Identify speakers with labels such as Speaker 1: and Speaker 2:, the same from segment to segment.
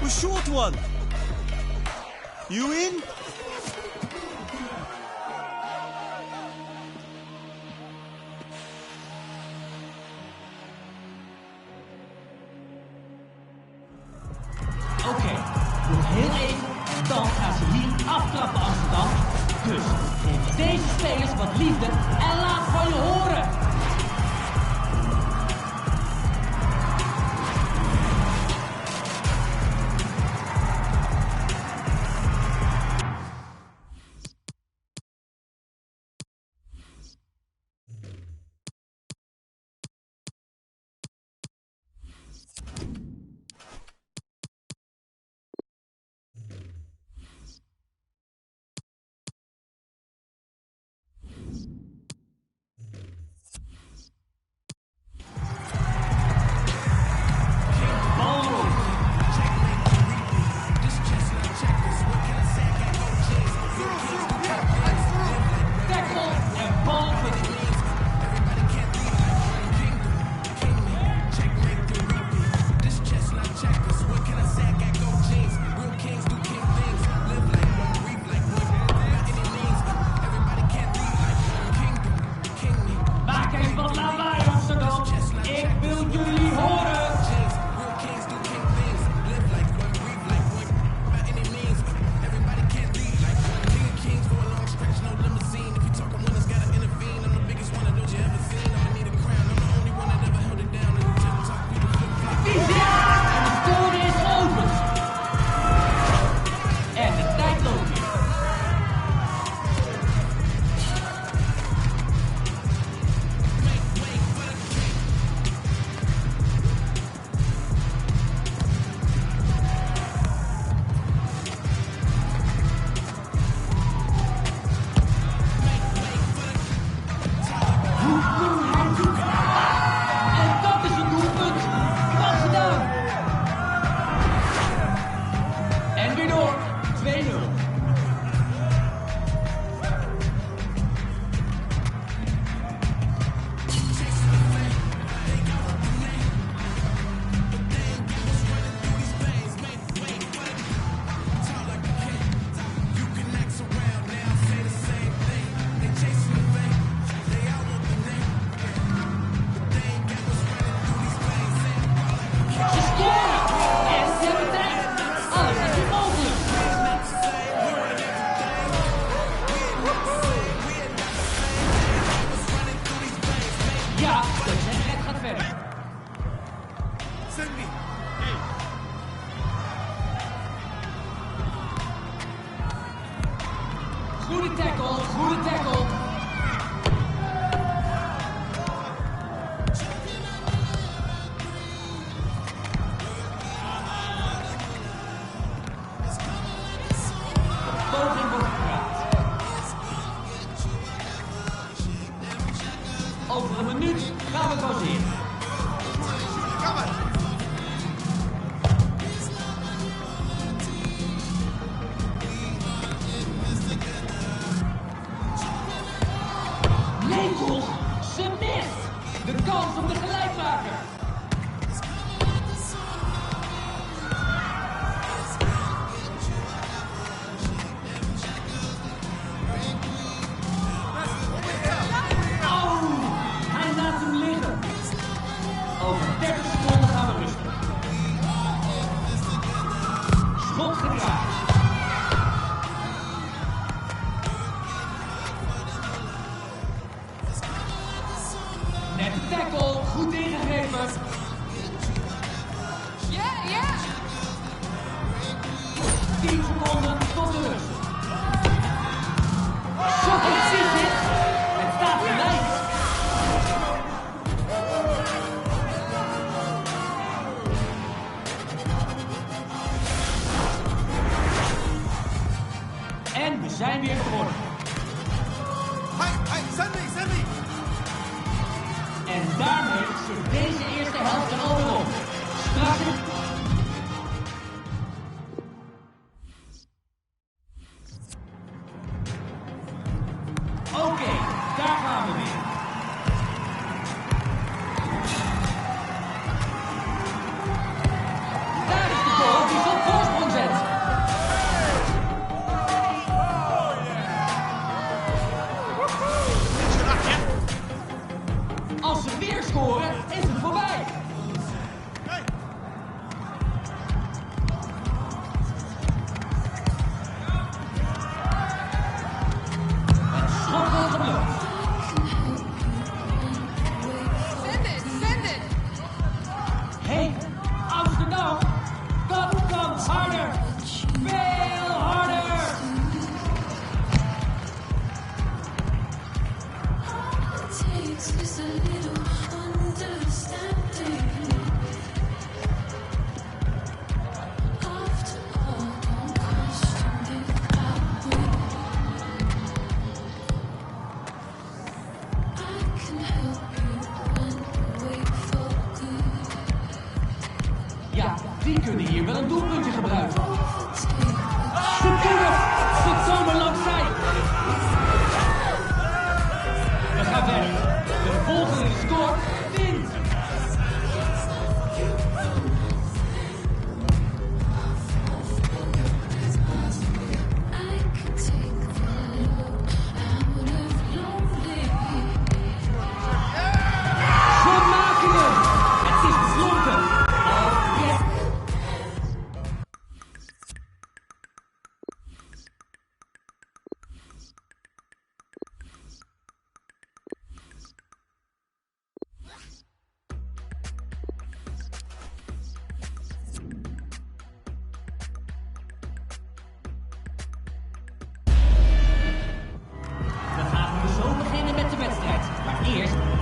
Speaker 1: The short one. You in?
Speaker 2: Oké, nog heel even en dan gaan ze hier aftrappen Amsterdam. Dus geef deze spelers wat liefde en laat van je horen. Goede tackle, goede tackle. Poging wordt gepraat. Over een minuut gaan we pauzeren. Ze mist de kans op de gelijkmaker. Oh, hij laat hem liggen. Over 30 seconden gaan we rusten. Schot gedraaid. Nette tackle, goed ingegeven.
Speaker 3: Ja.
Speaker 2: 10 seconden tot de rust. Zo precies dit. Het staat gelijk. En we zijn weer begonnen.
Speaker 1: Send me!
Speaker 2: En daarmee zit deze eerste helft er alweer op. Straks. Oké, daar gaan we weer. Daar is de goal die zal voor Ja, die kunnen hier wel een doelpuntje gebruiken. Ze kunnen! Ze komen langs zij! We gaan weg. De volgende die scoort, wint!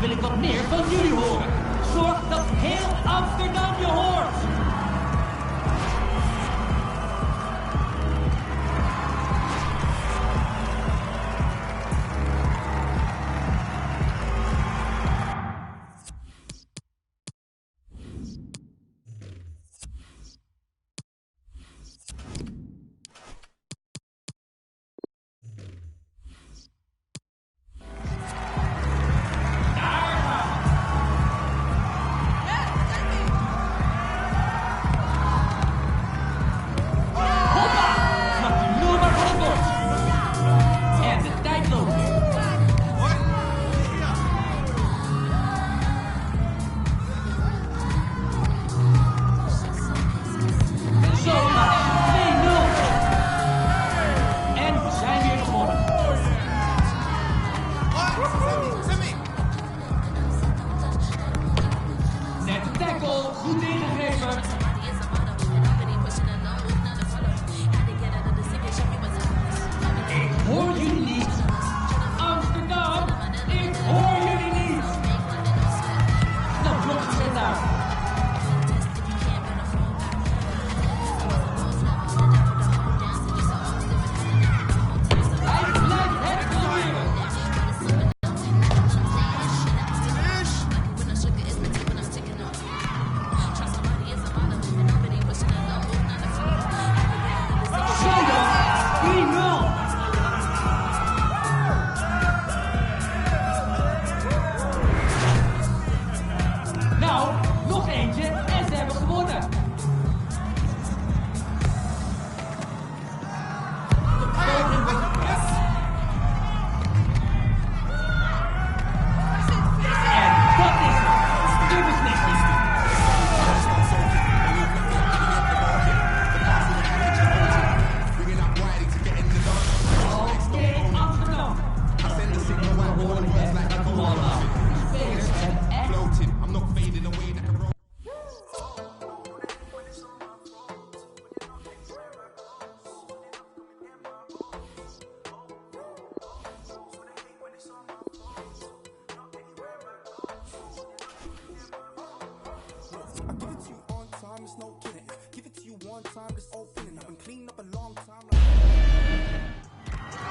Speaker 2: Wil ik wat meer van jullie horen. Zorg dat heel Amsterdam je hoort. Goed ingegeven. Ik hoor jullie niet. Amsterdam, ik hoor jullie niet. Nou, blokjes zet daar. Hij blijft het proberen.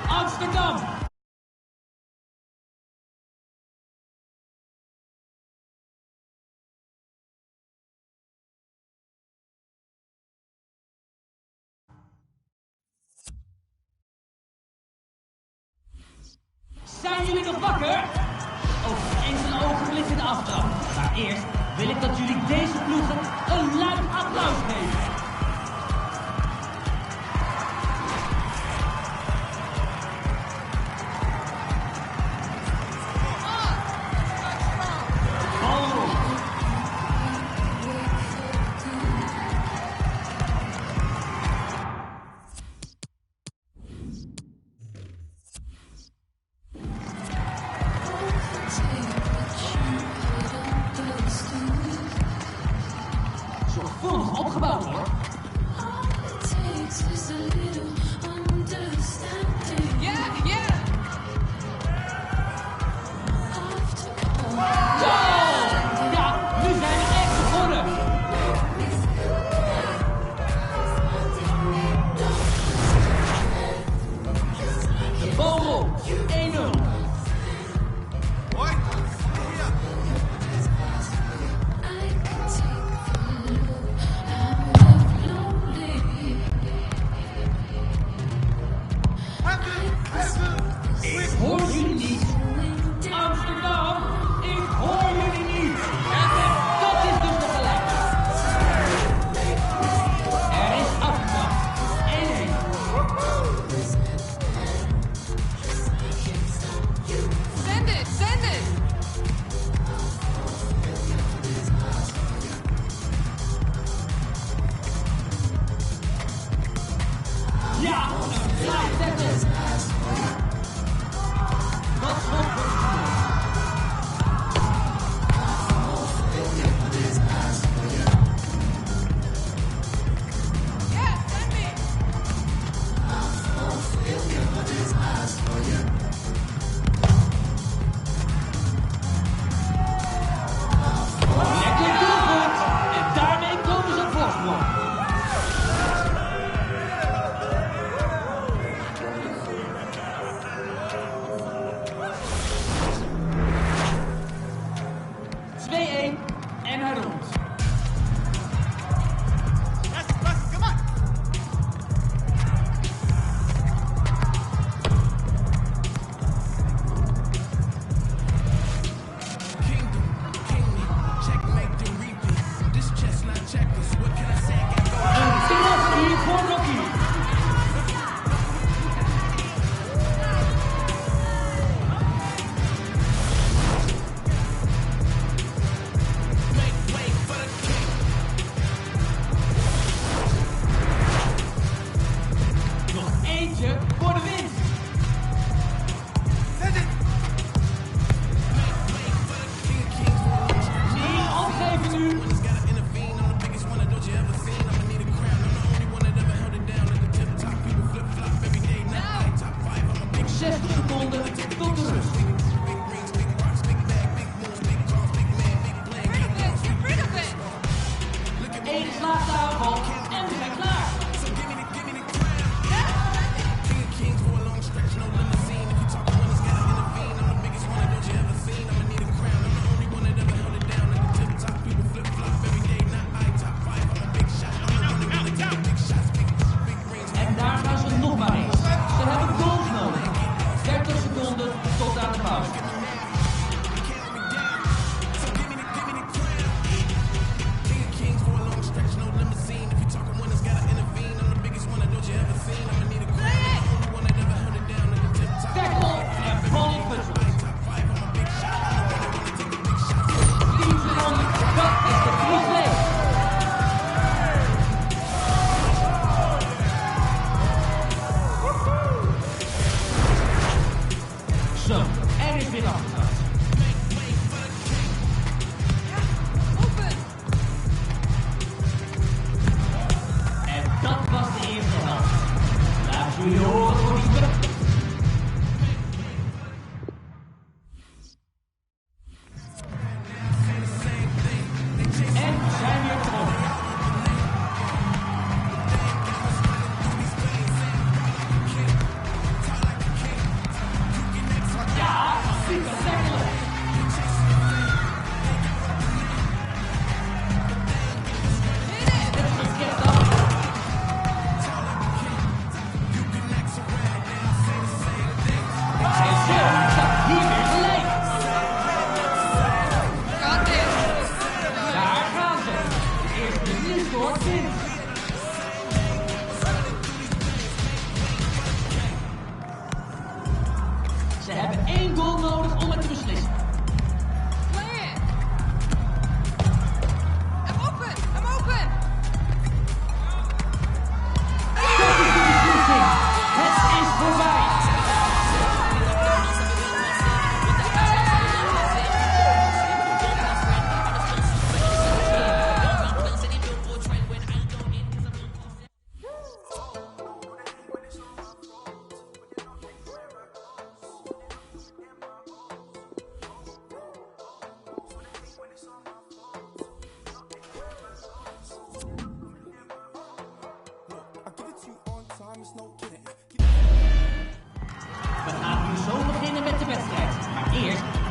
Speaker 2: Amsterdam! Zijn jullie nog wakker? Over enkele ogenblikken de aftrap. Maar eerst wil ik dat jullie deze ploegen een luid applaus geven. Zorgvuldig opgebouwd hoor.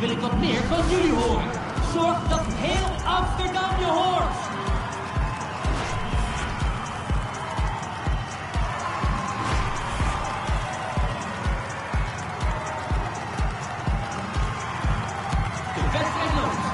Speaker 2: wil ik wat meer van jullie horen. Zorg dat heel Amsterdam je hoort. De wedstrijd loopt.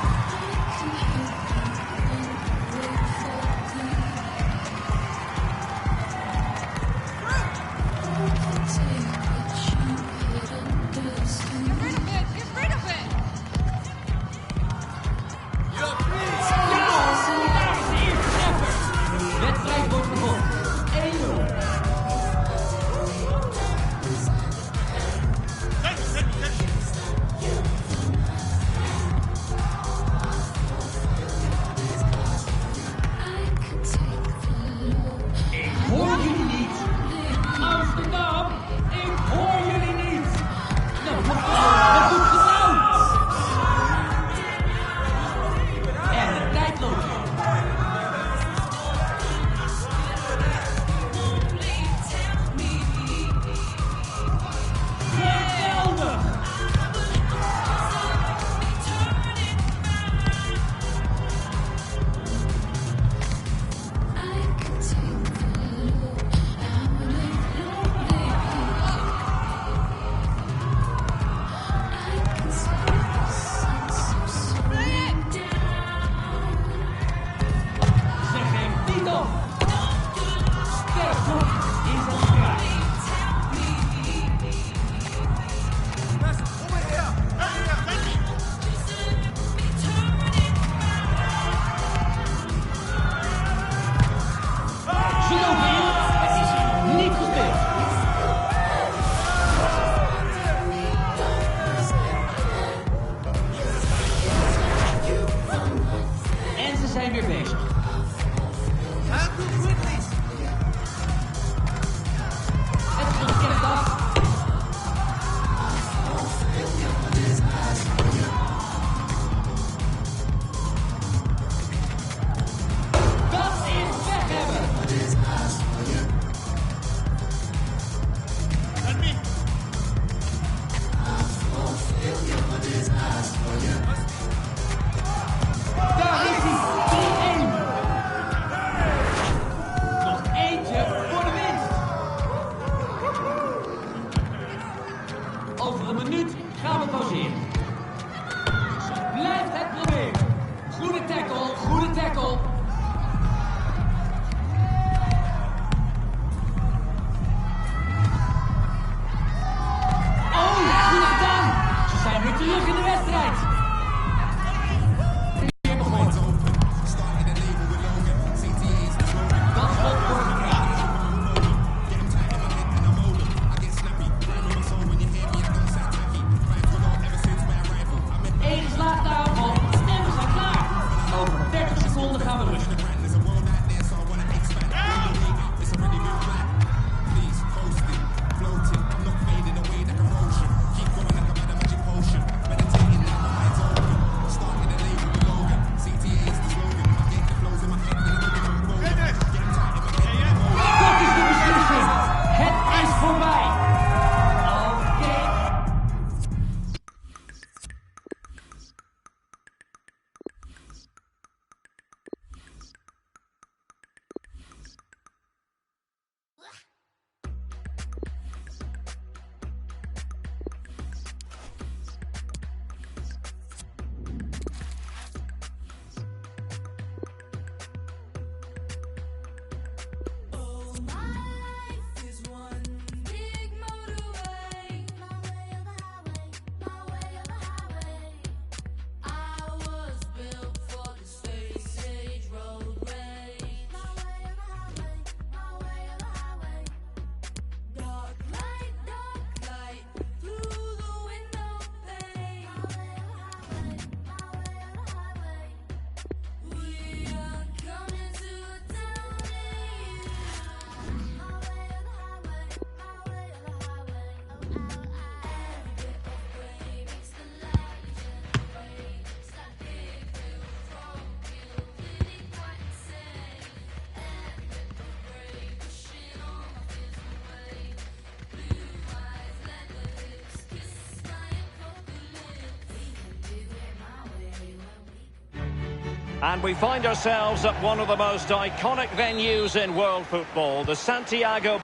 Speaker 3: And we find ourselves at one of the most iconic venues in world football, the Santiago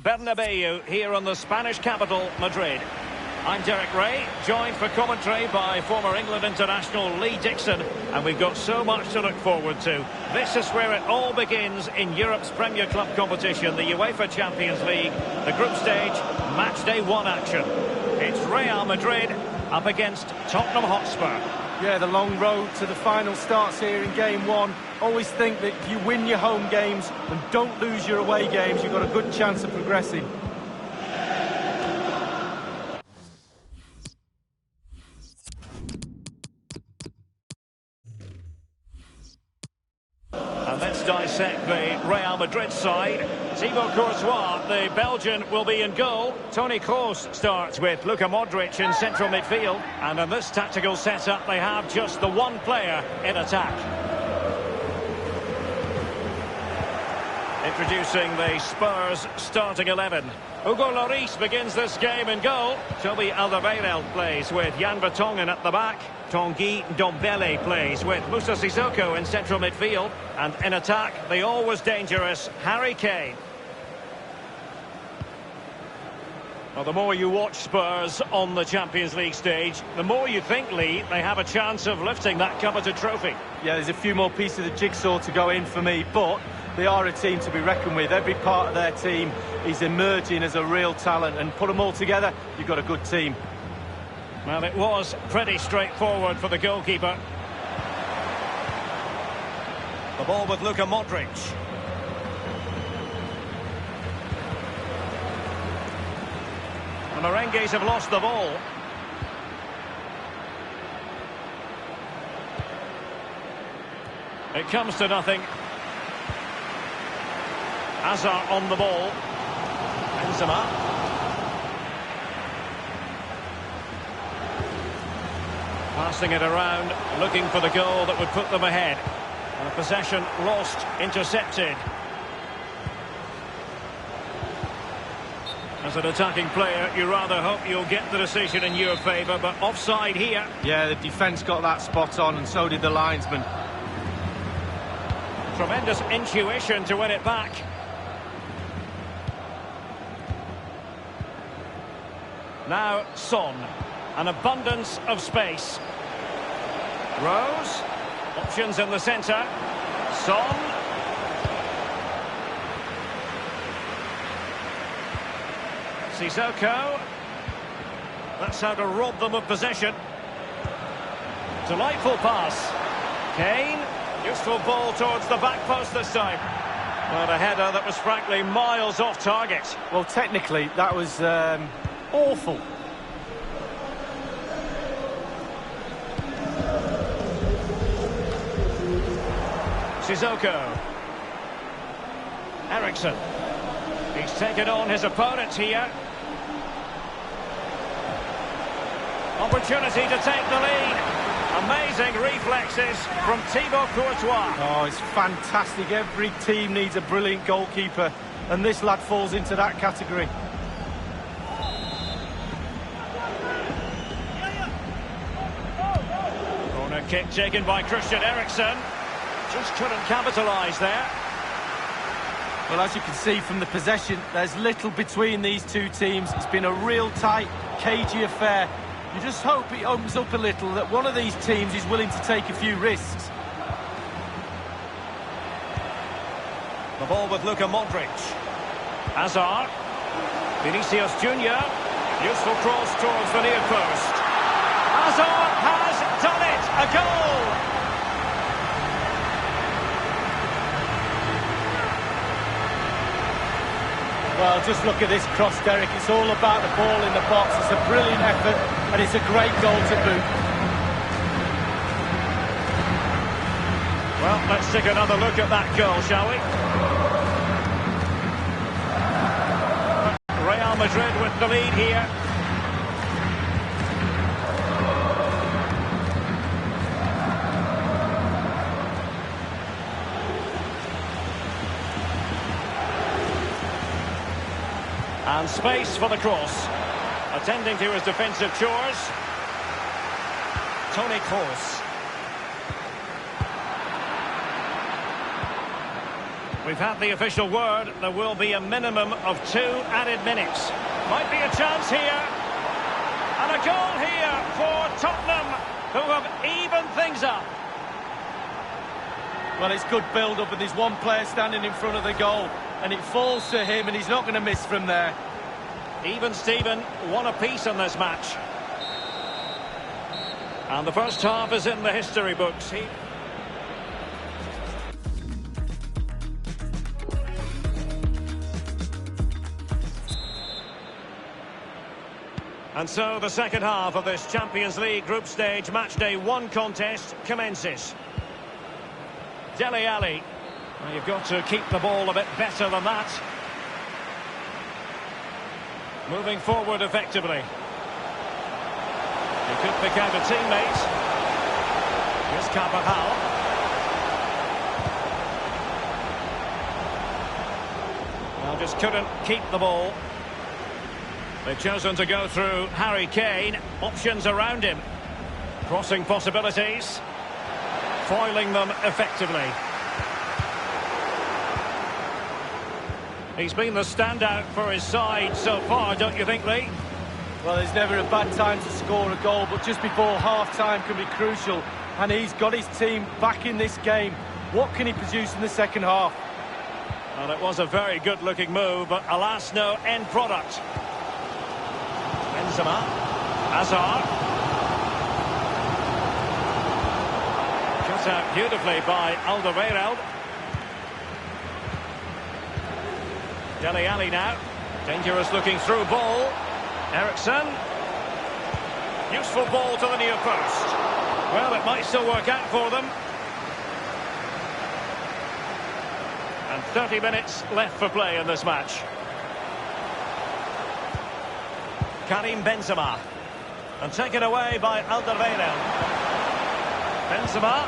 Speaker 3: Bernabeu, here in the Spanish capital, Madrid. I'm Derek Ray, joined for commentary by former England international Lee Dixon, and we've got so much to look forward to. This is where it all begins in Europe's Premier Club competition, the UEFA Champions League, the group stage, match day 1 action. It's Real Madrid up against Tottenham Hotspur.
Speaker 4: Yeah, the long road to the final starts here in game 1. Always think that if you win your home games and don't lose your away games, you've got a good chance of progressing.
Speaker 3: And let's dissect the Real Madrid side. Thibaut Courtois, the Belgian, will be in goal. Toni Kroos starts with Luka Modric in central midfield. And in this tactical setup, they have just the one player in attack. Introducing the Spurs starting 11. Hugo Lloris begins this game in goal. Toby Alderweireld plays with Jan Vertonghen at the back. Tanguy Ndombele plays with Moussa Sissoko in central midfield. And in attack, the always dangerous Harry Kane. Well, the more you watch Spurs on the Champions League stage, the more you think, Lee, they have a chance of lifting that coveted trophy.
Speaker 4: Yeah, there's a few more pieces of the jigsaw to go in for me, but they are a team to be reckoned with. Every part of their team is emerging as a real talent, and put them all together, you've got a good team.
Speaker 3: Well, it was pretty straightforward for the goalkeeper. The ball with Luka Modric. The Merengues have lost the ball. It comes to nothing. Hazard on the ball. Benzema. Passing it around, looking for the goal that would put them ahead. And a possession lost, intercepted. As an attacking player, you rather hope you'll get the decision in your favour, but offside here.
Speaker 4: Yeah, the defence got that spot on, and so did the linesman.
Speaker 3: Tremendous intuition to win it back. Now Son, an abundance of space. Rose, options in the centre. Son. Sissoko. That's how to rob them of possession. Delightful pass. Kane. Useful ball towards the back post this time. Well, a header that was frankly miles off target.
Speaker 4: Well, technically, that was awful.
Speaker 3: Sissoko. Eriksen. He's taken on his opponent here. Opportunity to take the lead. Amazing reflexes from Thibaut Courtois.
Speaker 4: Oh, it's fantastic. Every team needs a brilliant goalkeeper, and this lad falls into that category.
Speaker 3: Corner kick taken by Christian Eriksen. Just couldn't capitalise there.
Speaker 4: Well, as you can see from the possession, there's little between these two teams. It's been a real tight, cagey affair. You just hope it opens up a little, that one of these teams is willing to take a few risks.
Speaker 3: The ball with Luka Modric. Hazard. Vinicius Junior. Useful cross towards the near post. Hazard has done it! A goal!
Speaker 4: Well, just look at this cross, Derek. It's all about the ball in the box. It's a brilliant effort, and it's a great goal to boot.
Speaker 3: Well, let's take another look at that goal, shall we? Real Madrid with the lead here. And space for the cross. Attending to his defensive chores. Toni Kroos. We've had the official word. There will be a minimum of 2 added minutes. Might be a chance here. And a goal here for Tottenham, who have evened things up.
Speaker 4: Well, it's good build-up, and there's one player standing in front of the goal, and it falls to him, and he's not going to miss from there.
Speaker 3: Even Steven, one apiece in this match. And the first half is in the history books. And so the second half of this Champions League group stage matchday 1 contest commences. Dele Alli. Well, you've got to keep the ball a bit better than that. Moving forward effectively. He could pick out a teammate. Here's Carvajal. Well, just couldn't keep the ball. They've chosen to go through Harry Kane. Options around him. Crossing possibilities. Foiling them effectively. He's been the standout for his side so far, don't you think, Lee?
Speaker 4: Well, there's never a bad time to score a goal, but just before half-time can be crucial. And he's got his team back in this game. What can he produce in the second half?
Speaker 3: Well, it was a very good-looking move, but alas, no end product. Benzema. Hazard. Cut out beautifully by Alderweireld. Dele Alli now. Dangerous looking through ball. Eriksen. Useful ball to the near post. Well, it might still work out for them. And 30 minutes left for play in this match. Karim Benzema. And taken away by Alderweireld. Benzema.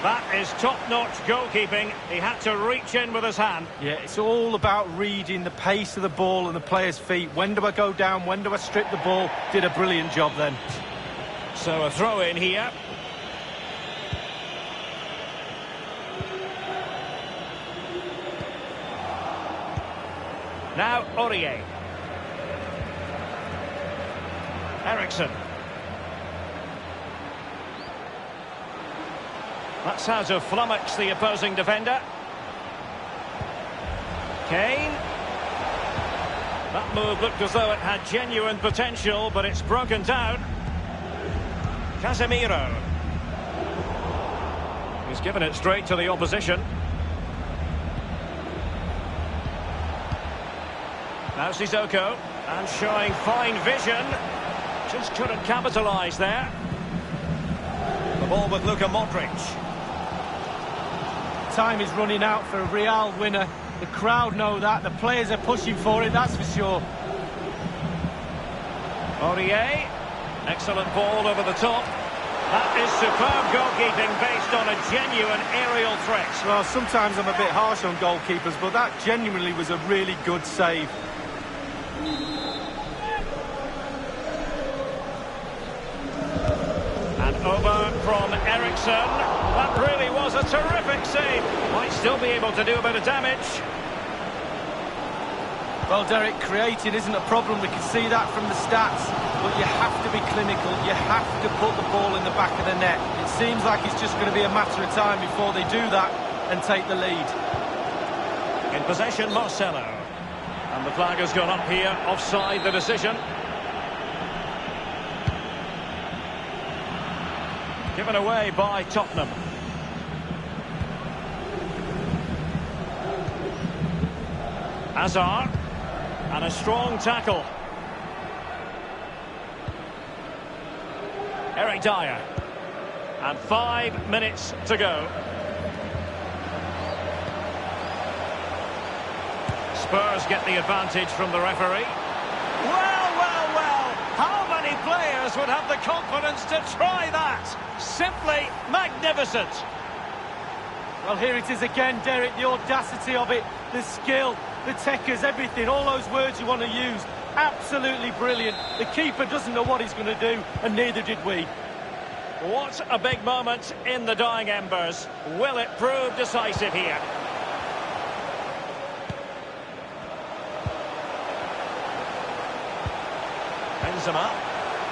Speaker 3: That is top-notch goalkeeping. He had to reach in with his hand.
Speaker 4: Yeah, it's all about reading the pace of the ball and the player's feet. When do I go down? When do I strip the ball? Did a brilliant job then.
Speaker 3: So a throw in here. Now Aide. Eriksen. That's how to flummox the opposing defender. Kane. That move looked as though it had genuine potential, but it's broken down. Casemiro. He's given it straight to the opposition. Now Sissoko, and showing fine vision. Just couldn't capitalise there. The ball with Luka Modric.
Speaker 4: Time is running out for a Real winner. The crowd know that. The players are pushing for it, that's for sure.
Speaker 3: Aurier. Excellent ball over the top. That is superb goalkeeping based on a genuine aerial threat.
Speaker 4: Well, sometimes I'm a bit harsh on goalkeepers, but that genuinely was a really good save.
Speaker 3: And over from Eriksen. That really was a terrific save. Might still be able to do a bit of damage.
Speaker 4: Well, Derek, creating isn't a problem. We can see that from the stats. But you have to be clinical. You have to put the ball in the back of the net. It seems like it's just going to be a matter of time before they do that and take the lead.
Speaker 3: In possession, Marcelo. And the flag has gone up here. Offside the decision. Given away by Tottenham. Hazard. And a strong tackle. Eric Dyer. And 5 minutes to go. Spurs get the advantage from the referee. Well, well, well. How many players would have the confidence to try that? Simply magnificent.
Speaker 4: Well, here it is again, Derek, the audacity of it, the skill, the techers, everything, all those words you want to use. Absolutely brilliant. The keeper doesn't know what he's going to do, and neither did we.
Speaker 3: What a big moment in the dying embers. Will it prove decisive here? Benzema.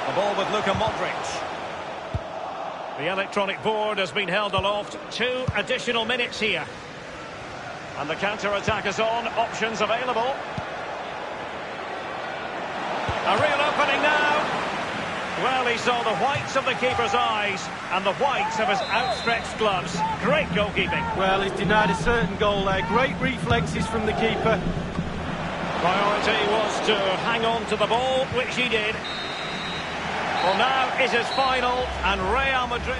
Speaker 3: The ball with Luka Modric. The electronic board has been held aloft. 2 additional minutes here. And the counter-attack is on. Options available. A real opening now. Well, he saw the whites of the keeper's eyes and the whites of his outstretched gloves. Great goalkeeping.
Speaker 4: Well, he's denied a certain goal there. Great reflexes from the keeper.
Speaker 3: Priority was to hang on to the ball, which he did. Well, now it is final, and Real Madrid...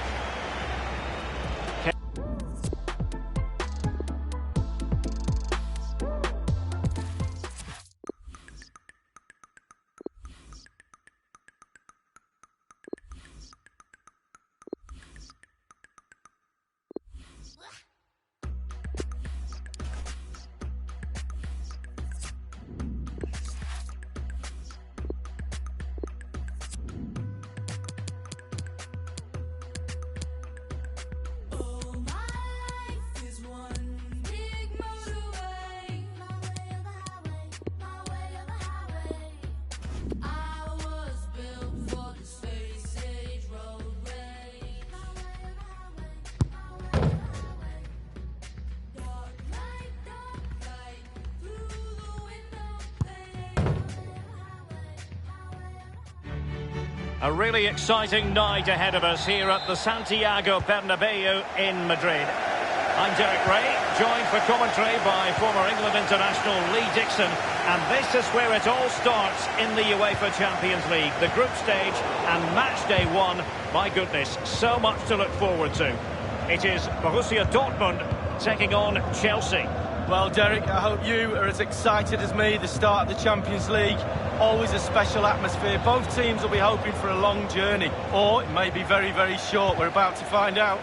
Speaker 3: A really exciting night ahead of us here at the Santiago Bernabeu in Madrid. I'm Derek Ray, joined for commentary by former England international Lee Dixon. And this is where it all starts in the UEFA Champions League. The group stage and match day 1. My goodness, so much to look forward to. It is Borussia Dortmund taking on Chelsea.
Speaker 4: Well, Derek, I hope you are as excited as me. The start of the Champions League, always a special atmosphere. Both teams will be hoping for a long journey, or it may be very, very short. We're about to find out.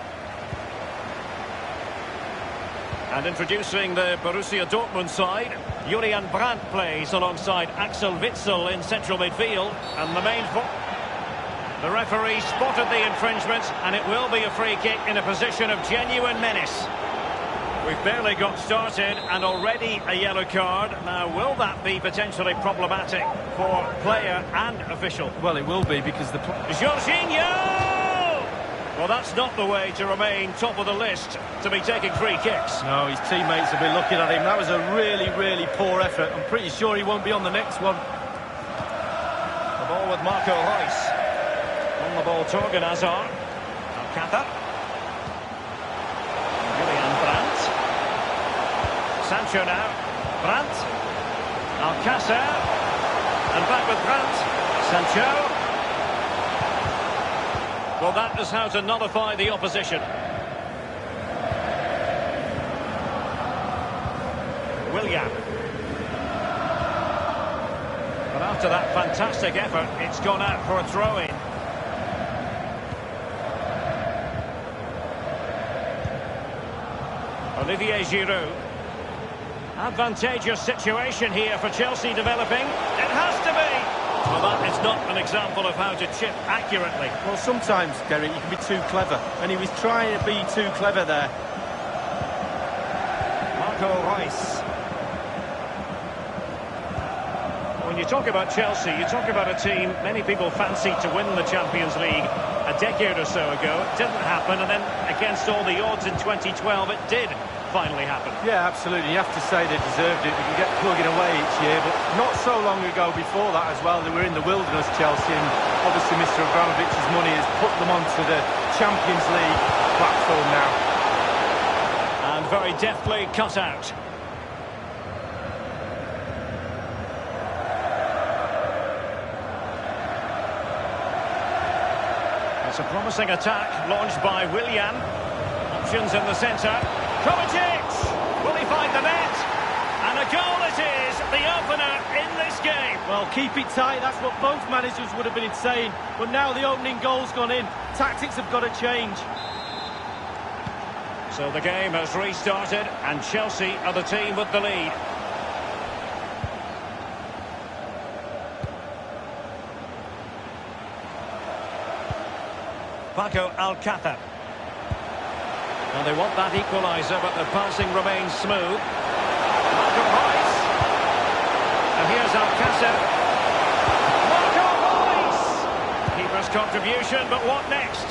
Speaker 3: And introducing the Borussia Dortmund side, Julian Brandt plays alongside Axel Witsel in central midfield, and the main... The referee spotted the infringement, and it will be a free kick in a position of genuine menace. We've barely got started and already a yellow card. Now, will that be potentially problematic for player and official?
Speaker 4: Well, it will be because the...
Speaker 3: Jorginho! Well, that's not the way to remain top of the list, to be taking free kicks.
Speaker 4: No, his teammates have been looking at him. That was a really, really poor effort. I'm pretty sure he won't be on the next one.
Speaker 3: The ball with Marco Reus. On the ball, Torgan Hazard. Alcantara. Julian Brandt. Sancho now. Brandt. Alcácer. And back with Brandt. Sancho. Well, that is how to nullify the opposition. Willian. But after that fantastic effort, it's gone out for a throw-in. Olivier Giroud. Advantageous situation here for Chelsea developing. It has to be. Well, that is not an example of how to chip accurately.
Speaker 4: Well, sometimes, Derek, you can be too clever. And he was trying to be too clever there.
Speaker 3: Marco Reus. When you talk about Chelsea, you talk about a team many people fancied to win the Champions League a decade or so ago. It didn't happen, and then against all the odds in 2012, it did finally happen.
Speaker 4: Yeah, absolutely. You have to say they deserved it. We can get plugging away each year, but not so long ago before that as well. They were in the wilderness, Chelsea, and obviously Mr. Abramovich's money has put them onto the Champions League platform now.
Speaker 3: And very deftly cut out. It's a promising attack launched by Willian. Options in the centre. Kovacic! Will he find the net? And a goal it is, the opener in this game.
Speaker 4: Well, keep it tight, that's what both managers would have been saying. But now the opening goal's gone in. Tactics have got to change.
Speaker 3: So the game has restarted, and Chelsea are the team with the lead. Paco Alcácer. Well, they want that equaliser, but the passing remains smooth. Marco Reus. And here's Alcácer. Marco Reus! Keeper's contribution, but what next?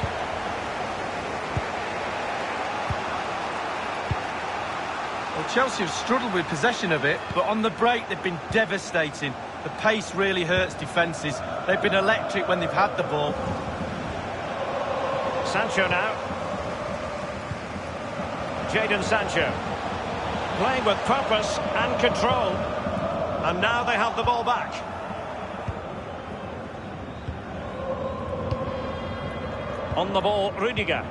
Speaker 4: Well, Chelsea have struggled with possession of it, but on the break they've been devastating. The pace really hurts defences. They've been electric when they've had the ball.
Speaker 3: Sancho now. Jadon Sancho. Playing with purpose and control. And now they have the ball back. On the ball, Rudiger.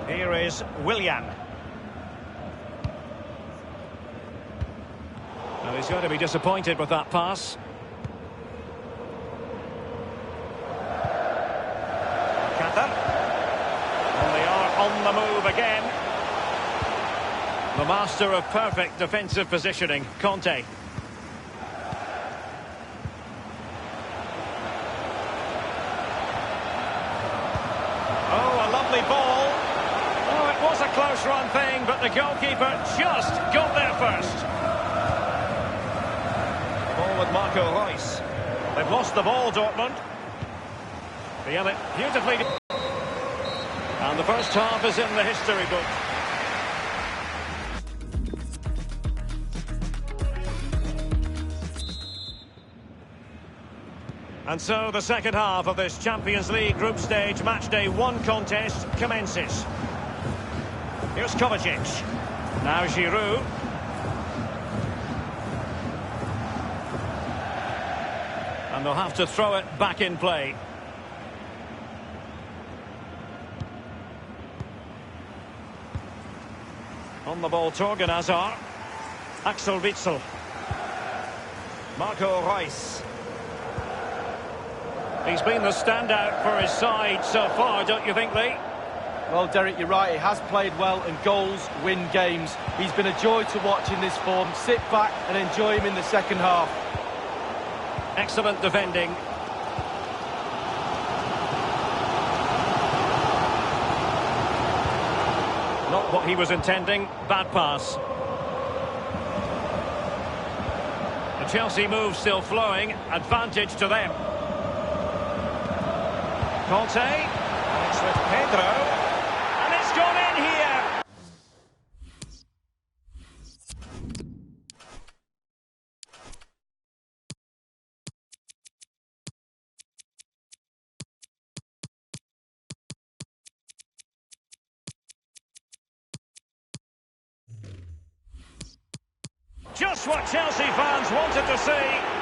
Speaker 3: Here is Willian. Well, he's going to be disappointed with that pass. Alcácer. And they are on the move again. The master of perfect defensive positioning, Conte. Oh, a lovely ball. Oh, it was a close run thing, but the goalkeeper just got there first. Ball with Marco Reus. They've lost the ball, Dortmund. Beautifully. And the first half is in the history book. And so the second half of this Champions League group stage matchday 1 contest commences. Here's Kovacic. Now Giroud. And they'll have to throw it back in play. On the ball, Torgan Hazard. Axel Witsel. Marco Reus. He's been the standout for his side so far, don't you think, Lee?
Speaker 4: Well, Derek, you're right. He has played well, and goals win games. He's been a joy to watch in this form. Sit back and enjoy him in the second half.
Speaker 3: Excellent defending. Not what he was intending. Bad pass. The Chelsea move still flowing. Advantage to them. Conte, and it's with Pedro, and it's gone in here. Just what Chelsea fans wanted to see,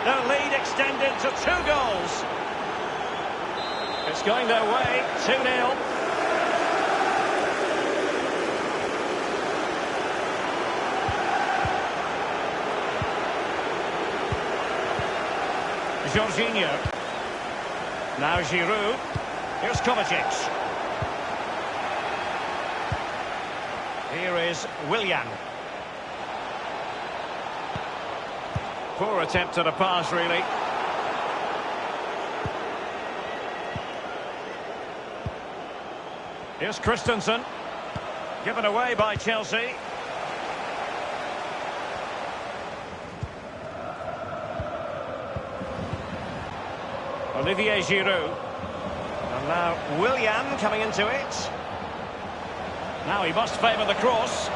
Speaker 3: their lead extended to 2 goals. It's going their way, 2-0. Jorginho. Now Giroud. Here's Kovacic. Here is Willian. Poor attempt at a pass, really. Here's Christensen. Given away by Chelsea. Olivier Giroud. And now Willian coming into it. Now he must favour the cross.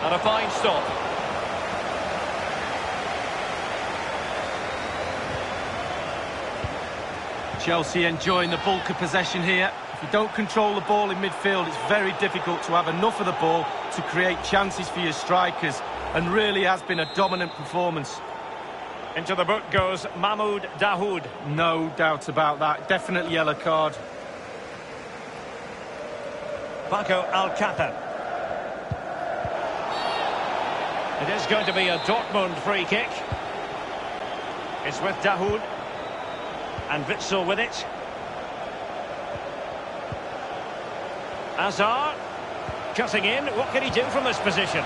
Speaker 3: And a fine stop.
Speaker 4: Chelsea enjoying the bulk of possession here. If you don't control the ball in midfield, it's very difficult to have enough of the ball to create chances for your strikers, and really has been a dominant performance.
Speaker 3: Into the book goes Mahmoud Dahoud.
Speaker 4: No doubt about that. Definitely yellow card.
Speaker 3: Paco Alcácer. It is going to be a Dortmund free kick. It's with Dahoud. And Witsel with it. Hazard. Cutting in. What can he do from this position?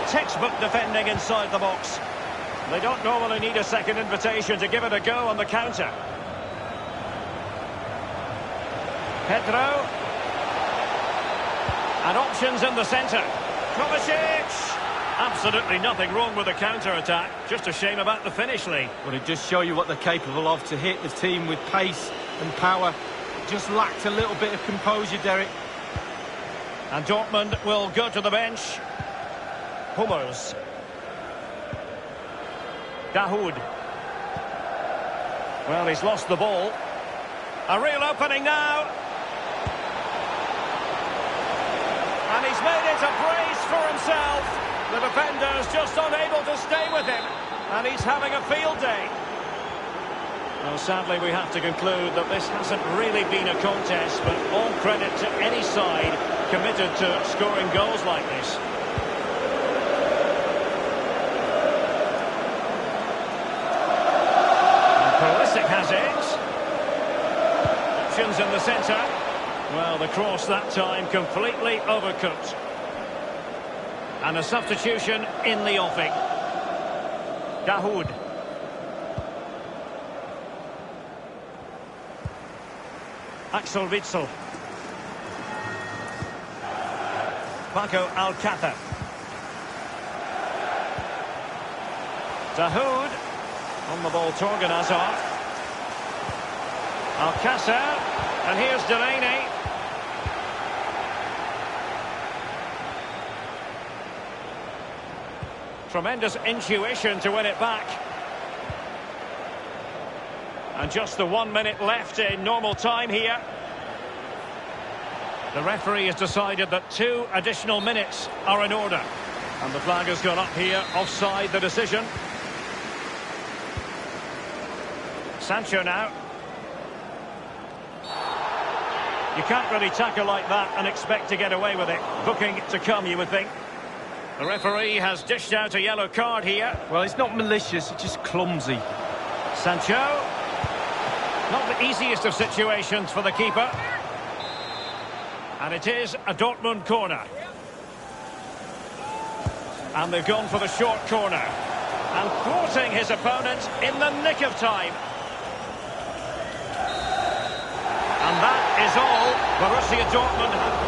Speaker 3: Textbook defending inside the box. They don't normally need a second invitation to give it a go on the counter. Pedro. And options in the centre. Kovacic! Absolutely nothing wrong with the counter-attack. Just a shame about the finish, Lee.
Speaker 4: Well, it just shows you what they're capable of, to hit the team with pace and power. Just lacked a little bit of composure, Derek.
Speaker 3: And Dortmund will go to the bench. Hummels. Dahoud. Well, he's lost the ball. A real opening now. And he's made it a brace for himself. The defender's just unable to stay with him. And he's having a field day. Well, sadly, we have to conclude that this hasn't really been a contest, but all credit to any side committed to scoring goals like this. And Pulisic has it. Options in the centre. Well, the cross that time completely overcooked. And a substitution in the offing. Dahoud. Axel Witsel. Paco Alcácer. Dahoud. On the ball, Torgan Hazard. Alcácer. And here's Delaney. Tremendous intuition to win it back. And just the 1 minute left in normal time here. The referee has decided that 2 additional minutes are in order. And the flag has gone up here, offside the decision. Sancho now. You can't really tackle like that and expect to get away with it. Booking to come, you would think. The referee has dished out a yellow card here.
Speaker 4: Well, it's not malicious, it's just clumsy.
Speaker 3: Sancho. Not the easiest of situations for the keeper. And it is a Dortmund corner. And they've gone for the short corner. And thwarting his opponent in the nick of time. And that is all Borussia Dortmund have.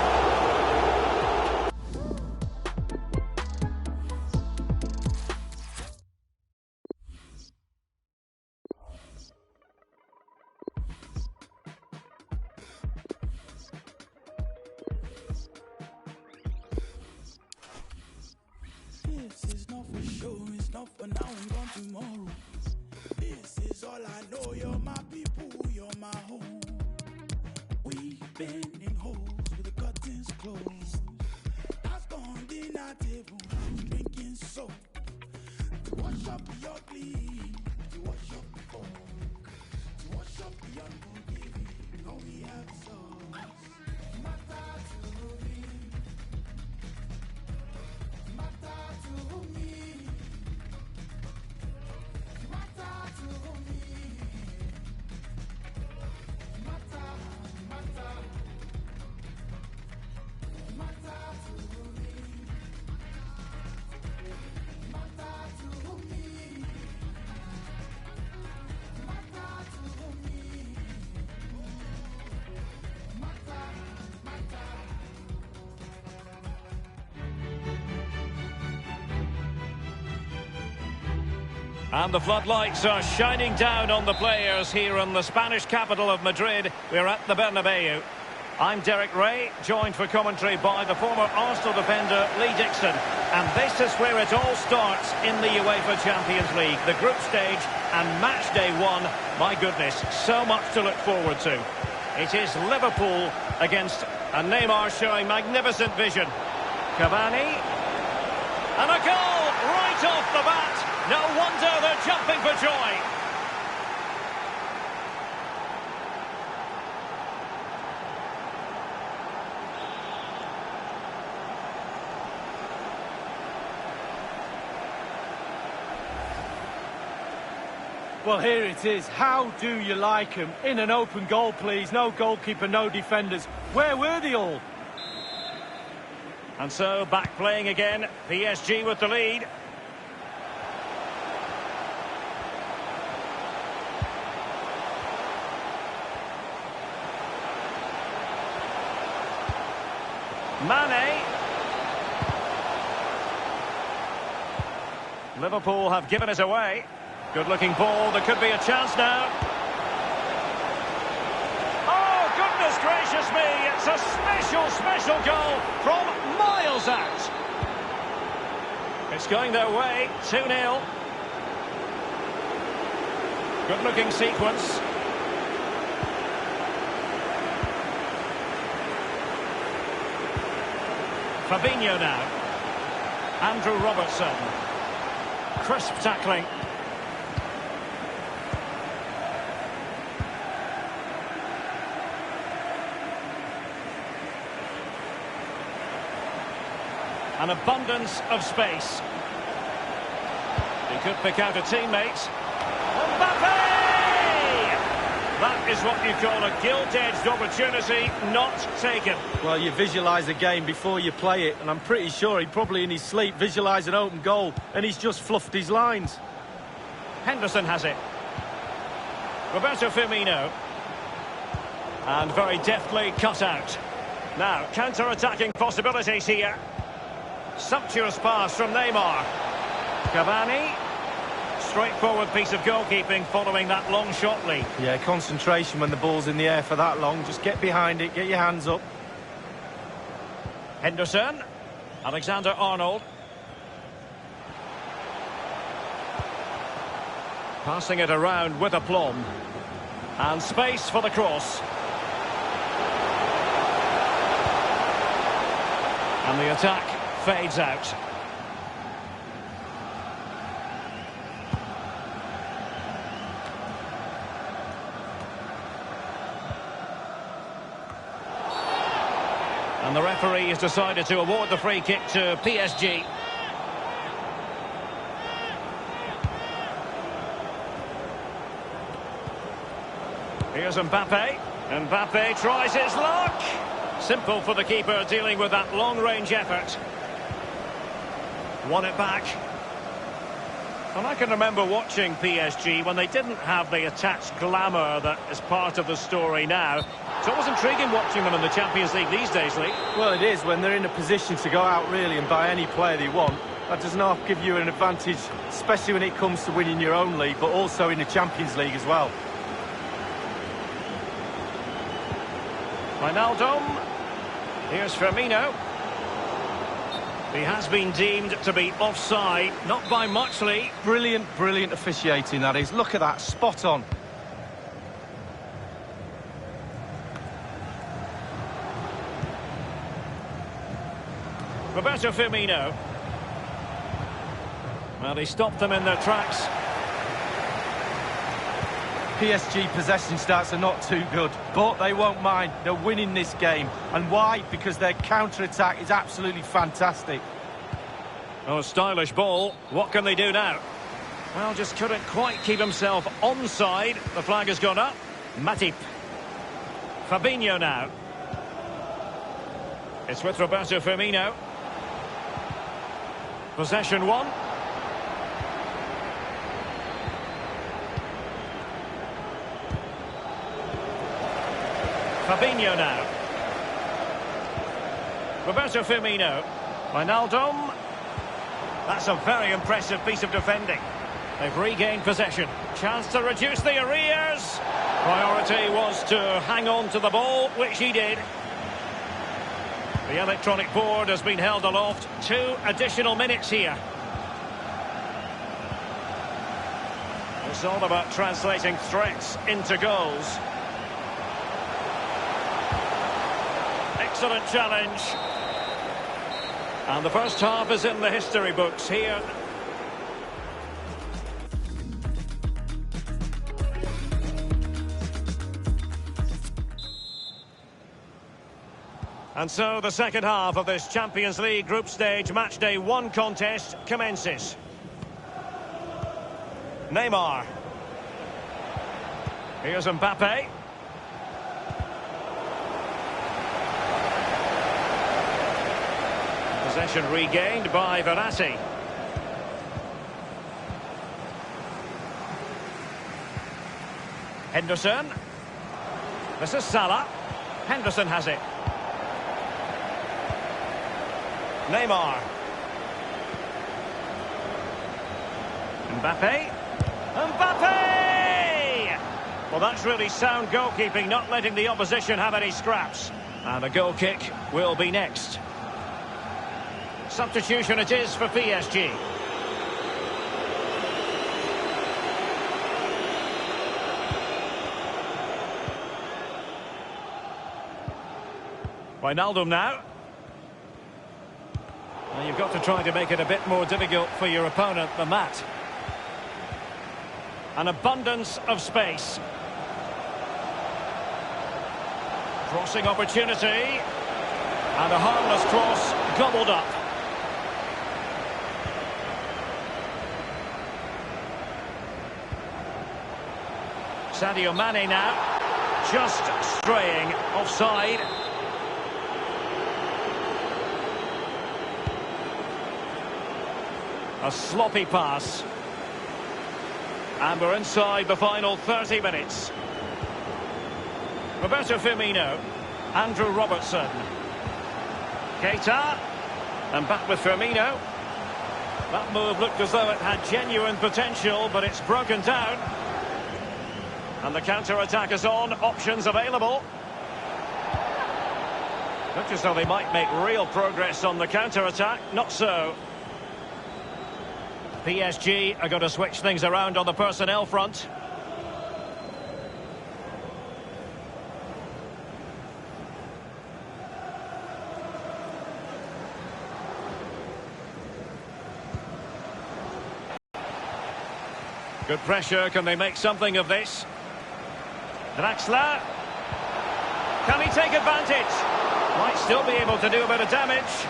Speaker 5: This is not for sure, it's not for now and gone tomorrow. This is all I know, you're my people, you're my home. We've been in holes with the curtains closed. I've gone dinner table, drinking soap. To wash up the ugly, to wash up the folk. To wash up the unforgiving, now we have souls. Matter to me. Matter to me. Matter to me. Matter, matter. Matter to me. Matter to me. Matter to me. Matter, matter.
Speaker 3: And the floodlights are shining down on the players here in the Spanish capital of Madrid. We're at the Bernabeu. I'm Derek Ray, joined for commentary by the former Arsenal defender Lee Dixon. And this is where it all starts in the UEFA Champions League. The group stage and match day 1. My goodness, so much to look forward to. It is Liverpool against a Neymar showing magnificent vision. Cavani. And a goal right off the bat. No wonder they're jumping for joy.
Speaker 4: Well, here it is. How do you like him? In an open goal, please. No goalkeeper, no defenders. Where were they all?
Speaker 3: And so, back playing again. PSG with the lead. Mane. Liverpool have given it away. Good-looking ball. There could be a chance now. Oh, goodness gracious me. It's a special goal from miles out. It's going their way. 2-0. Good-looking sequence. Fabinho now. Andrew Robertson. Crisp tackling. An abundance of space. He could pick out a teammate. Mbappe! That is what you call a gilt-edged opportunity, not taken.
Speaker 4: Well, you visualise a game before you play it, and I'm pretty sure he'd probably in his sleep visualise an open goal, and he's just fluffed his lines.
Speaker 3: Henderson has it. Roberto Firmino. And very deftly cut out. Now, counter-attacking possibilities here. Sumptuous pass from Neymar. Cavani. Straightforward piece of goalkeeping following that long shot lead.
Speaker 4: Yeah, concentration when the ball's in the air for that long. Just get behind it, get your hands up.
Speaker 3: Henderson. Alexander-Arnold. Passing it around with aplomb. And space for the cross. And the attack fades out. And the referee has decided to award the free kick to PSG. Here's Mbappe. Mbappe tries his luck. Simple for the keeper dealing with that long-range effort. Won it back. And I can remember watching PSG when they didn't have the attached glamour that is part of the story now. It's always intriguing watching them in the Champions League these days, Lee.
Speaker 4: Well, it is when they're in a position to go out really and buy any player they want. That does not give you an advantage, especially when it comes to winning your own league, but also in the Champions League as well.
Speaker 3: Wijnaldum. Here's Firmino. He has been deemed to be offside, not by much, Lee.
Speaker 4: Brilliant, brilliant officiating, that is. Look at that, spot on.
Speaker 3: Roberto Firmino. Well, he stopped them in their tracks.
Speaker 4: PSG possession stats are not too good, but they won't mind. They're winning this game. And why? Because their counter-attack is absolutely fantastic.
Speaker 3: Oh, stylish ball. What can they do now? Well, just couldn't quite keep himself onside. The flag has gone up. Matip. Fabinho now. It's with Roberto Firmino. Possession one. Fabinho now. Roberto Firmino. Wijnaldum. That's a very impressive piece of defending. They've regained possession. Chance to reduce the arrears. Priority was to hang on to the ball, which he did. The electronic board has been held aloft. 2 additional minutes here. It's all about translating threats into goals. Excellent challenge. And the first half is in the history books here. And so the second half of this Champions League group stage matchday 1 contest commences. Neymar. Here's Mbappe. Possession regained by Verratti. Henderson. This is Salah. Henderson has it. Neymar. Mbappe. Mbappe! Well, that's really sound goalkeeping, not letting the opposition have any scraps. And a goal kick will be next. Substitution it is for PSG. Wijnaldum now. Well, you've got to try to make it a bit more difficult for your opponent than that. An abundance of space. Crossing opportunity. And a harmless cross gobbled up. Sadio Mane now. Just straying offside. A sloppy pass. And we're inside the final 30 minutes. Roberto Firmino. Andrew Robertson. Keita. And back with Firmino. That move looked as though it had genuine potential, but it's broken down. And the counter-attack is on. Options available. Looked as though they might make real progress on the counter-attack. Not so. PSG are going to switch things around on the personnel front. Good pressure. Can they make something of this? Draxler. Can he take advantage? Might still be able to do a bit of damage.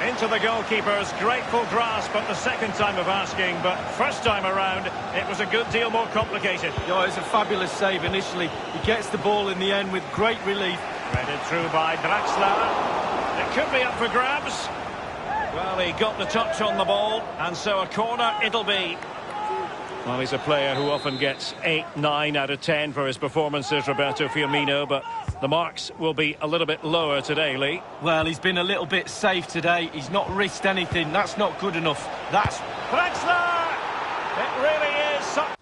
Speaker 3: Into the goalkeeper's grateful grasp at the second time of asking, but first time around, it was a good deal more complicated.
Speaker 4: Oh, it's a fabulous save initially. He gets the ball in the end with great relief.
Speaker 3: Threaded through by Draxler. It could be up for grabs. Well, he got the touch on the ball, and so a corner it'll be. Well, he's a player who often gets 8, 9 out of 10 for his performances, Roberto Firmino, but the marks will be a little bit lower today, Lee.
Speaker 4: Well, he's been a little bit safe today. He's not risked anything. That's not good enough. That's...
Speaker 3: Draxler! It really is such